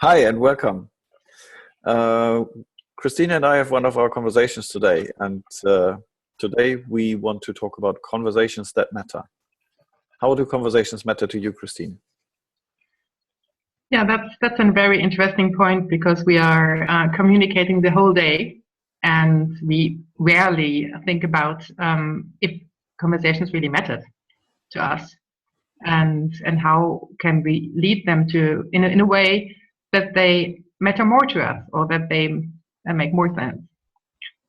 Hi and welcome. Uh, Christina and I have one of our conversations today, and today we want to talk about conversations that matter. How do conversations matter to you, Christine? Yeah, that's a very interesting point because we are communicating the whole day, and we rarely think about if conversations really matter to us, and how can we lead them to in a way that they matter more to us or that they make more sense.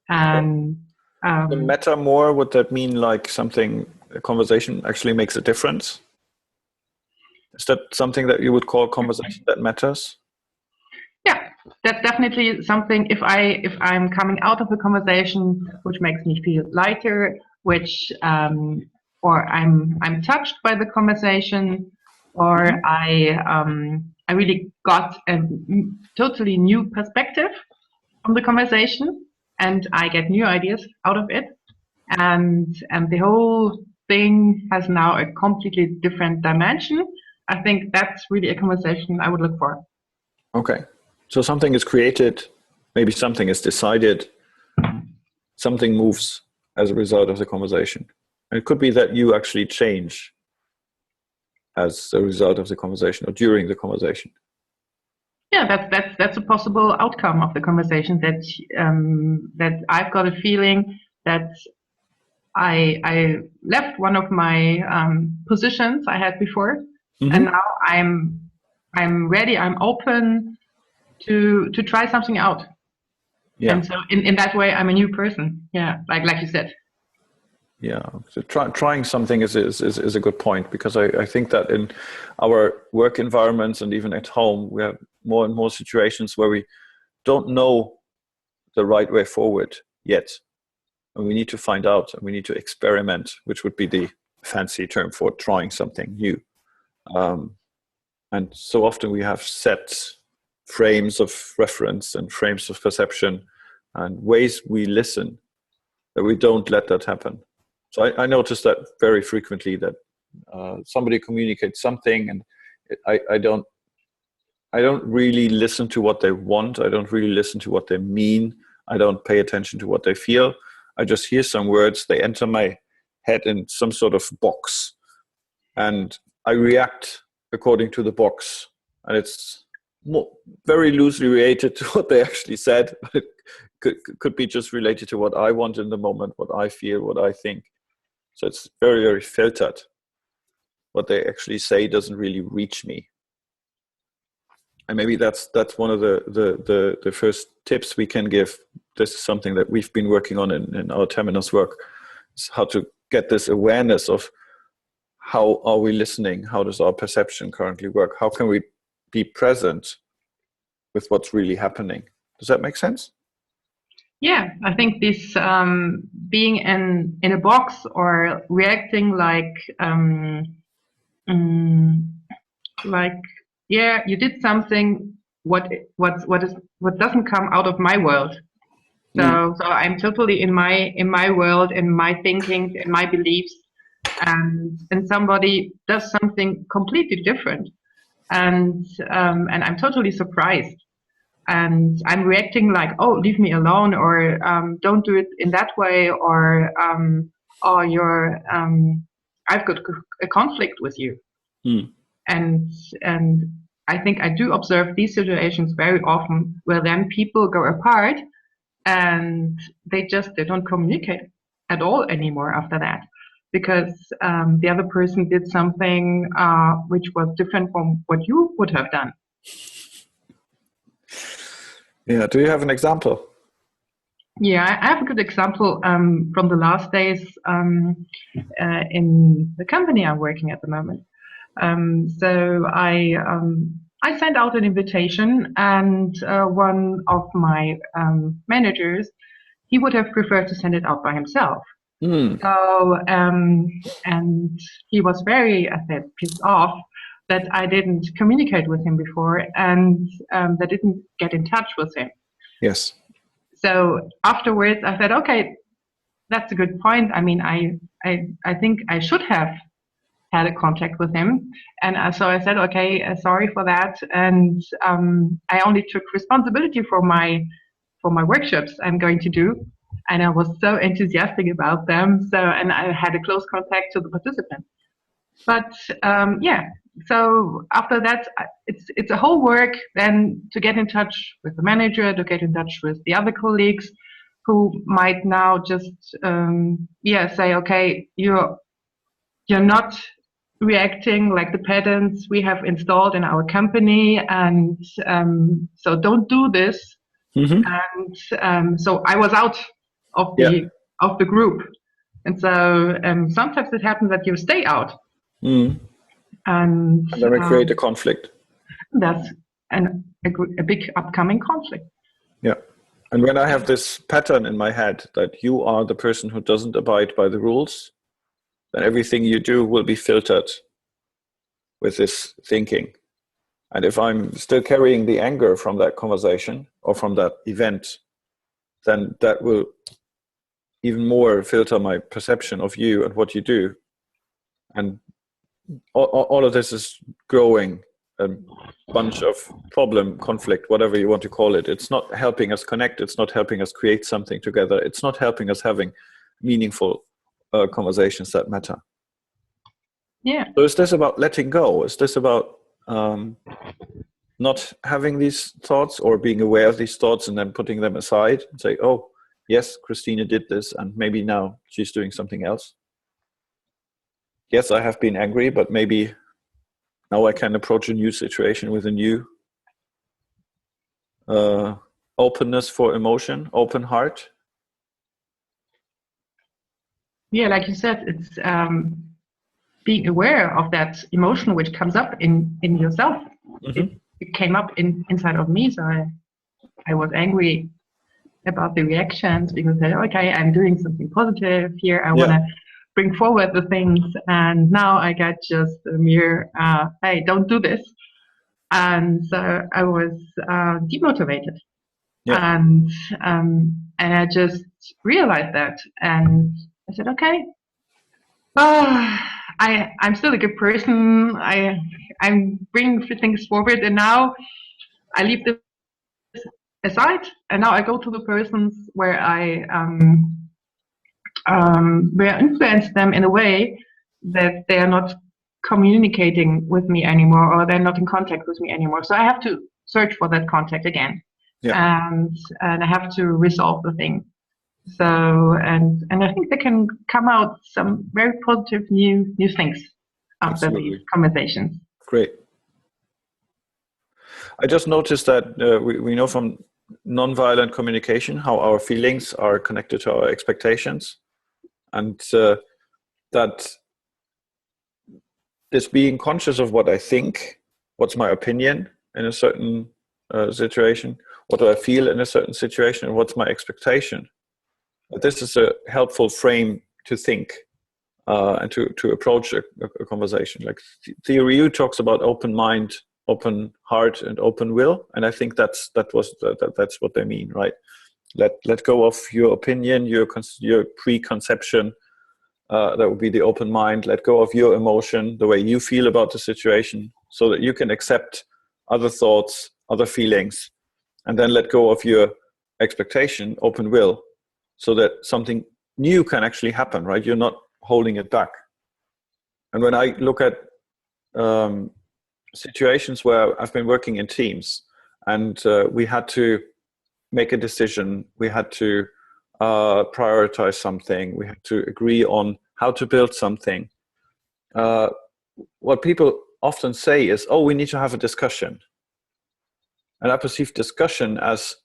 And The matter more, would that mean like a conversation actually makes a difference? Is that something that you would call conversation that matters? yeah, that's definitely something. If I'm coming out of a conversation which makes me feel lighter, which or I'm touched by the conversation, or I really got a totally new perspective from the conversation, and I get new ideas out of it, and the whole thing has now a completely different dimension. I think that's really a conversation I would look for. Okay. So something is created, maybe something is decided, something moves as a result of the conversation. And it could be that you actually change as a result of the conversation or during the conversation. Yeah, that's a possible outcome of the conversation. That I've got a feeling that I left one of my positions I had before, and now I'm ready. I'm open to try something out. Yeah. And so in that way, I'm a new person. Yeah, like you said. Yeah, so trying something is a good point, because I think that in our work environments and even at home, we have more and more situations where we don't know the right way forward yet. And we need to find out, and we need to experiment, which would be the fancy term for trying something new. And so often we have set frames of reference and frames of perception and ways we listen that we don't let that happen. So I notice that very frequently, that somebody communicates something, and I don't really listen to what they want. I don't really listen to what they mean. I don't pay attention to what they feel. I just hear some words. They enter my head in some sort of box, and I react according to the box. And it's very loosely related to what they actually said, but it could be just related to what I want in the moment, what I feel, what I think. So it's very, very filtered. What they actually say doesn't really reach me. And maybe that's one of the first tips we can give. This is something that we've been working on in our Temenos work, is how to get this awareness of how are we listening? How does our perception currently work? How can we be present with what's really happening? Does that make sense? Yeah, I think this being in a box or reacting like yeah, you did something what doesn't come out of my world. So I'm totally in my world, in my thinking, in my beliefs, and somebody does something completely different, and I'm totally surprised. And I'm reacting like, oh, leave me alone, or don't do it in that way, or you're, I've got a conflict with you. And I think I do observe these situations very often, where then people go apart and they don't communicate at all anymore after that, because the other person did something which was different from what you would have done. Yeah. Do you have an example? Yeah, I have a good example from the last days in the company I'm working at the moment. So I sent out an invitation, and one of my managers, he would have preferred to send it out by himself. So and he was very, I said, pissed off that I didn't communicate with him before, and that didn't get in touch with him. Yes. So afterwards, I said, okay, that's a good point. I mean, I think I should have had a contact with him. And so I said, okay, sorry for that. And I only took responsibility for my workshops I'm going to do. And I was so enthusiastic about them. So, and I had a close contact to the participants. But so after that, it's a whole work then to get in touch with the manager, to get in touch with the other colleagues who might now just say, okay, you're not reacting like the patterns we have installed in our company, and so don't do this. Mm-hmm. And so I was out of the group, and so sometimes it happens that you stay out. Mm. And then we create a conflict. That's a big upcoming conflict. Yeah. And when I have this pattern in my head that you are the person who doesn't abide by the rules, then everything you do will be filtered with this thinking. And if I'm still carrying the anger from that conversation or from that event, then that will even more filter my perception of you and what you do. And all of this is growing a bunch of problem, conflict, whatever you want to call it. It's not helping us connect. It's not helping us create something together. It's not helping us having meaningful conversations that matter. Yeah. So is this about letting go? Is this about not having these thoughts, or being aware of these thoughts and then putting them aside and say, oh, yes, Christina did this, and maybe now she's doing something else? Yes, I have been angry, but maybe now I can approach a new situation with a new openness for emotion, open heart. Yeah, like you said, it's being aware of that emotion which comes up in yourself. Mm-hmm. It came up inside of me, so I was angry about the reactions because I said, okay, I'm doing something positive here. I want to bring forward the things, and now I got just a mere, hey, don't do this. And so I was demotivated. Yeah. And I just realized that, and I said, okay, I'm still a good person. I'm bringing things forward, and now I leave this aside, and now I go to the persons where I influence them in a way that they are not communicating with me anymore, or they're not in contact with me anymore. So I have to search for that contact again, and I have to resolve the thing. So and I think there can come out some very positive new things after these conversations. Great. I just noticed that we know from nonviolent communication how our feelings are connected to our expectations, and that this being conscious of what I think, what's my opinion in a certain situation, what do I feel in a certain situation, and what's my expectation. This is a helpful frame to think and to approach a conversation. Like Theory U talks about open mind, open heart, and open will, and I think that's what they mean, right? Let go of your opinion, your preconception. That would be the open mind. Let go of your emotion, the way you feel about the situation, so that you can accept other thoughts, other feelings, and then let go of your expectation, open will, so that something new can actually happen, right? You're not holding it back. And when I look at situations where I've been working in teams, and we had to make a decision, we had to prioritize something, we had to agree on how to build something. What people often say is, oh, we need to have a discussion. And I perceive discussion as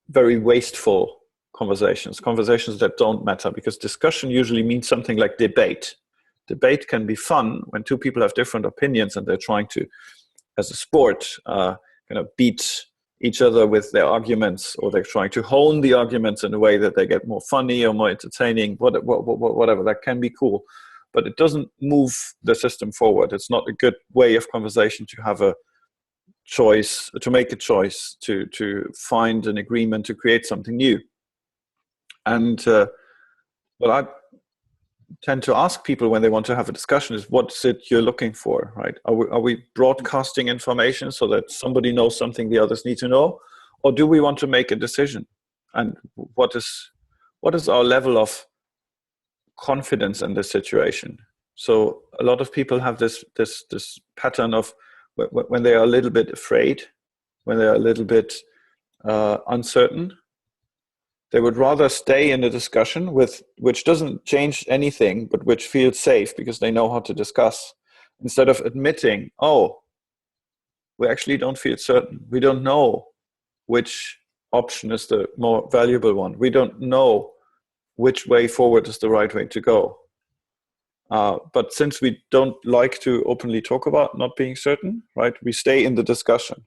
very wasteful conversations that don't matter, because discussion usually means something like debate. Debate can be fun when two people have different opinions and they're trying to, as a sport, kind of beat each other with their arguments, or they're trying to hone the arguments in a way that they get more funny or more entertaining, whatever. That can be cool, but it doesn't move the system forward. It's not a good way of conversation to have a choice, to make a choice, to find an agreement, to create something new. And tend to ask people when they want to have a discussion is, what's it you're looking for, right? Are we broadcasting information so that somebody knows something the others need to know? Or do we want to make a decision? And what is our level of confidence in this situation? So a lot of people have this pattern of when they are a little bit afraid, when they are a little bit uncertain, they would rather stay in a discussion which doesn't change anything, but which feels safe because they know how to discuss, instead of admitting, oh, we actually don't feel certain. We don't know which option is the more valuable one. We don't know which way forward is the right way to go. But since we don't like to openly talk about not being certain, right, we stay in the discussion.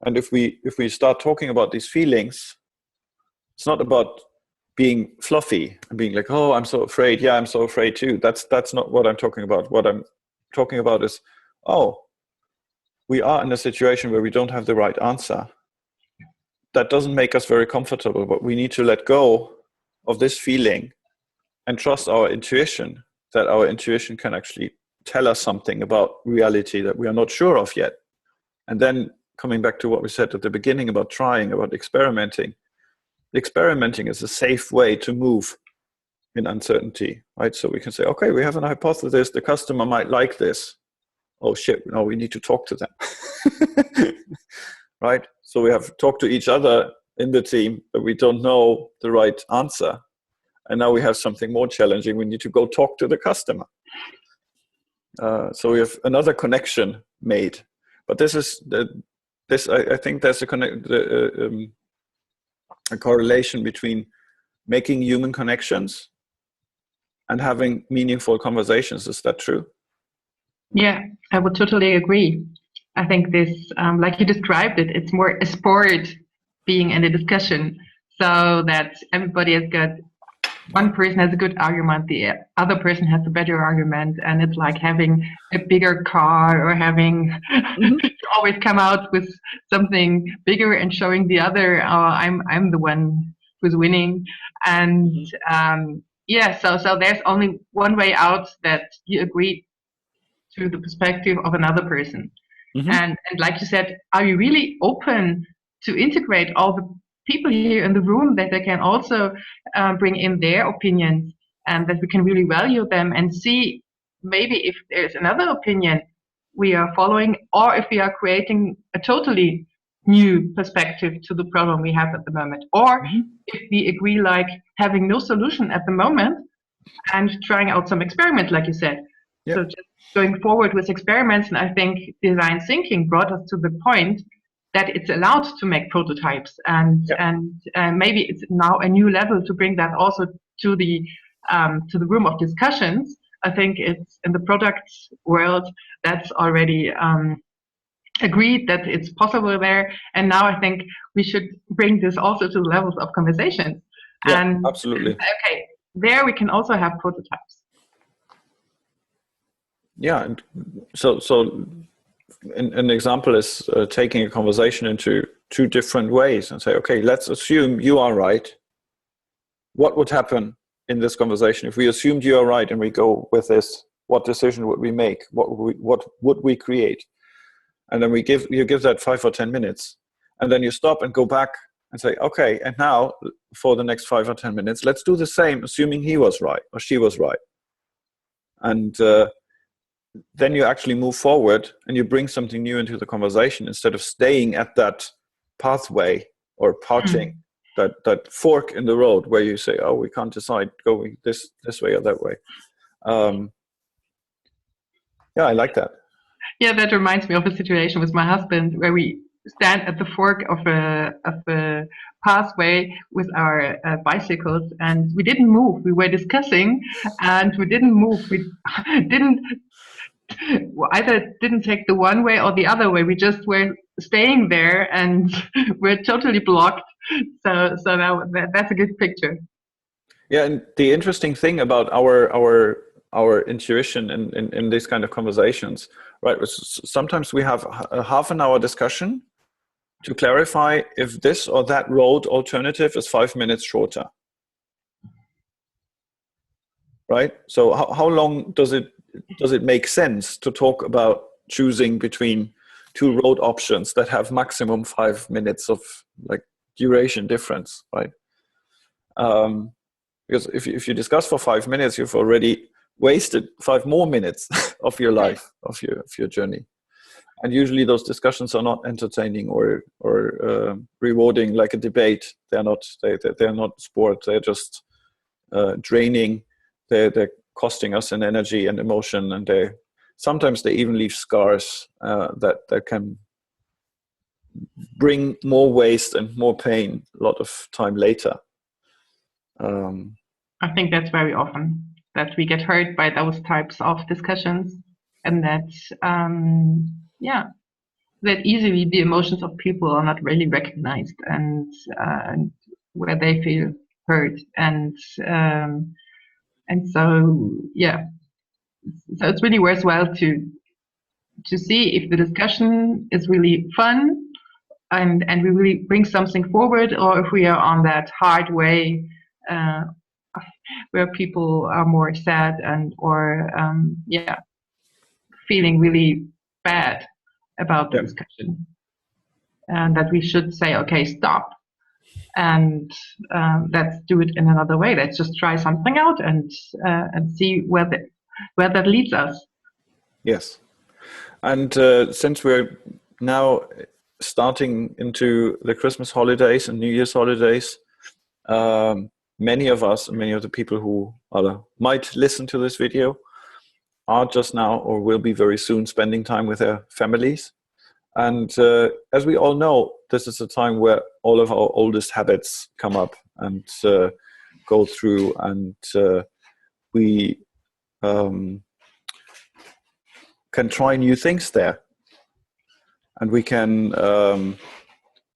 And if we start talking about these feelings, it's not about being fluffy and being like, oh, I'm so afraid. Yeah, I'm so afraid too. That's not what I'm talking about. What I'm talking about is, oh, we are in a situation where we don't have the right answer. That doesn't make us very comfortable, but we need to let go of this feeling and trust our intuition, that our intuition can actually tell us something about reality that we are not sure of yet. And then coming back to what we said at the beginning about trying, about experimenting is a safe way to move in uncertainty, right? So we can say, okay, we have an hypothesis, the customer might like this. Oh shit, no, we need to talk to them. Right? So we have talked to each other in the team, but we don't know the right answer. And now we have something more challenging. We need to go talk to the customer. So we have another connection made. But this is I think there's a correlation between making human connections and having meaningful conversations. Is that true? Yeah, I would totally agree. I think this, like you described it, it's more a sport being in a discussion, so that everybody has got, one person has a good argument, the other person has a better argument, and it's like having a bigger car or having to always come out with something bigger and showing the other, oh, I'm the one who's winning. And yeah, so there's only one way out, that you agree to the perspective of another person. And like you said, are you really open to integrate all the people here in the room, that they can also bring in their opinions, and that we can really value them and see maybe if there's another opinion we are following, or if we are creating a totally new perspective to the problem we have at the moment, or if we agree like having no solution at the moment and trying out some experiments, like you said. Yep. So just going forward with experiments, and I think design thinking brought us to the point that it's allowed to make prototypes, and maybe it's now a new level to bring that also to the room of discussions. I think it's in the product world that's already agreed that it's possible there, and now I think we should bring this also to the levels of conversations. Yeah, and absolutely. Okay, there we can also have prototypes. Yeah, and so an example is taking a conversation into two different ways and say, okay, let's assume you are right. What would happen in this conversation if we assumed you are right and we go with this? What decision would we make? What would we create? And then you give that 5 or 10 minutes, and then you stop and go back and say, okay, and now for the next 5 or 10 minutes, let's do the same, assuming he was right or she was right. And then you actually move forward and you bring something new into the conversation, instead of staying at that pathway or parting, that fork in the road where you say, oh, we can't decide going this way or that way. Yeah, I like that. Yeah, that reminds me of a situation with my husband where we stand at the fork of a pathway with our bicycles, and we didn't move. We were discussing, and we didn't move. We either didn't take the one way or the other way. We just were staying there, and we're totally blocked. So now that's a good picture. Yeah, and the interesting thing about our intuition in these kind of conversations, right? Sometimes we have a half an hour discussion to clarify if this or that road alternative is 5 minutes shorter. right? So how long does it make sense to talk about choosing between two road options that have maximum 5 minutes of like duration difference, right? Because if you discuss for 5 minutes, you've already wasted 5 more minutes of your life, of your journey. And usually those discussions are not entertaining or rewarding like a debate. They're not sport. They're just draining. They're costing us in energy and emotion, and sometimes they even leave scars that can bring more waste and more pain a lot of time later. I think that's very often that we get hurt by those types of discussions, and that that easily the emotions of people are not really recognized, and where they feel hurt, and so so it's really worthwhile to see if the discussion is really fun and we really bring something forward, or if we are on that hard way where people are more sad or feeling really bad about the discussion, and that we should say, okay, stop, and let's do it in another way. Let's just try something out and see where that leads us. Yes, and since we're now starting into the Christmas holidays and New Year's holidays, many of us, many of the people who might listen to this video are just now or will be very soon spending time with their families. And as we all know, this is a time where all of our oldest habits come up and go through, and we can try new things there. And we can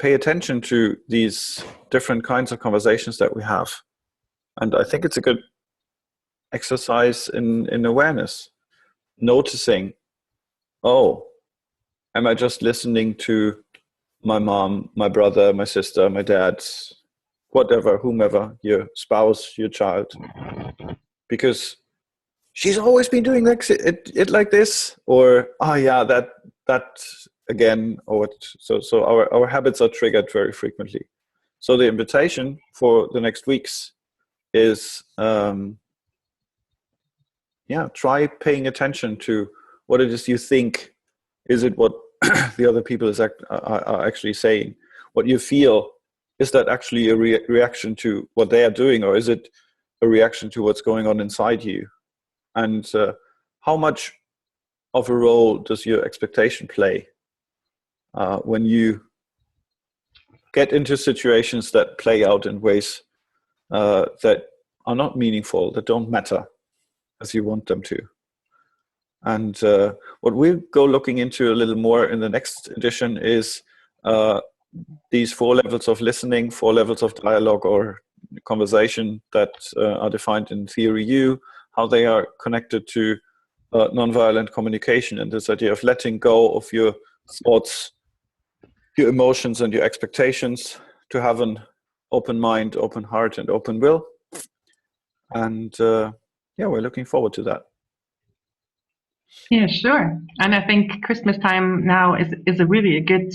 pay attention to these different kinds of conversations that we have. And I think it's a good exercise in awareness, noticing, oh, am I just listening to my mom, my brother, my sister, my dad, whatever, whomever, your spouse, your child, because she's always been doing it like this, or that again, or so our habits are triggered very frequently. So the invitation for the next weeks is try paying attention to what it is you think. Is it what the other people are actually saying? What you feel, is that actually a reaction to what they are doing, or is it a reaction to what's going on inside you? And how much of a role does your expectation play when you get into situations that play out in ways that are not meaningful, that don't matter as you want them to? And what we'll go looking into a little more in the next edition is these 4 levels of listening, 4 levels of dialogue or conversation that are defined in Theory U, how they are connected to nonviolent communication, and this idea of letting go of your thoughts, your emotions, and your expectations, to have an open mind, open heart, and open will. And we're looking forward to that. Yeah, sure. And I think Christmas time now is a good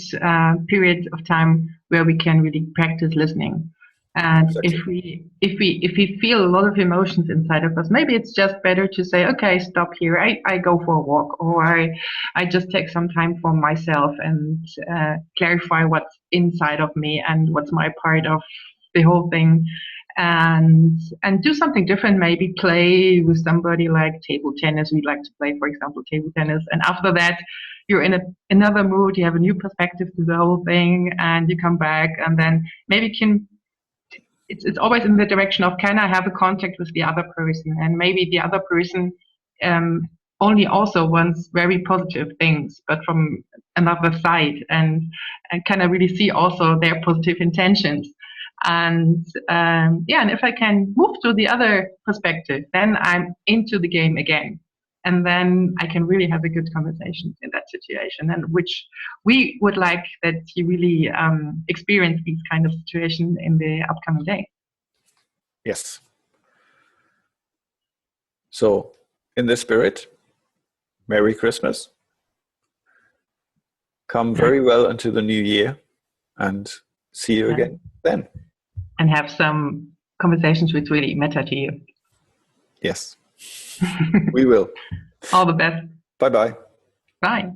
period of time where we can really practice listening. And exactly. if we feel a lot of emotions inside of us, maybe it's just better to say, okay, stop here. I go for a walk, or I just take some time for myself and clarify what's inside of me and what's my part of the whole thing. And do something different, maybe play with somebody like table tennis. We like to play, for example, table tennis. And after that, you're in another mood, you have a new perspective to the whole thing, and you come back, and then maybe it's always in the direction of, can I have a contact with the other person? And maybe the other person only also wants very positive things, but from another side, and can I really see also their positive intentions? And and if I can move to the other perspective, then I'm into the game again, and then I can really have a good conversation in that situation, and which we would like that you really experience these kind of situations in the upcoming day. Yes. So in this spirit, Merry Christmas. Come very well into the new year, and see you again then. And have some conversations which really matter to you. Yes, we will. All the best. Bye-bye. Bye.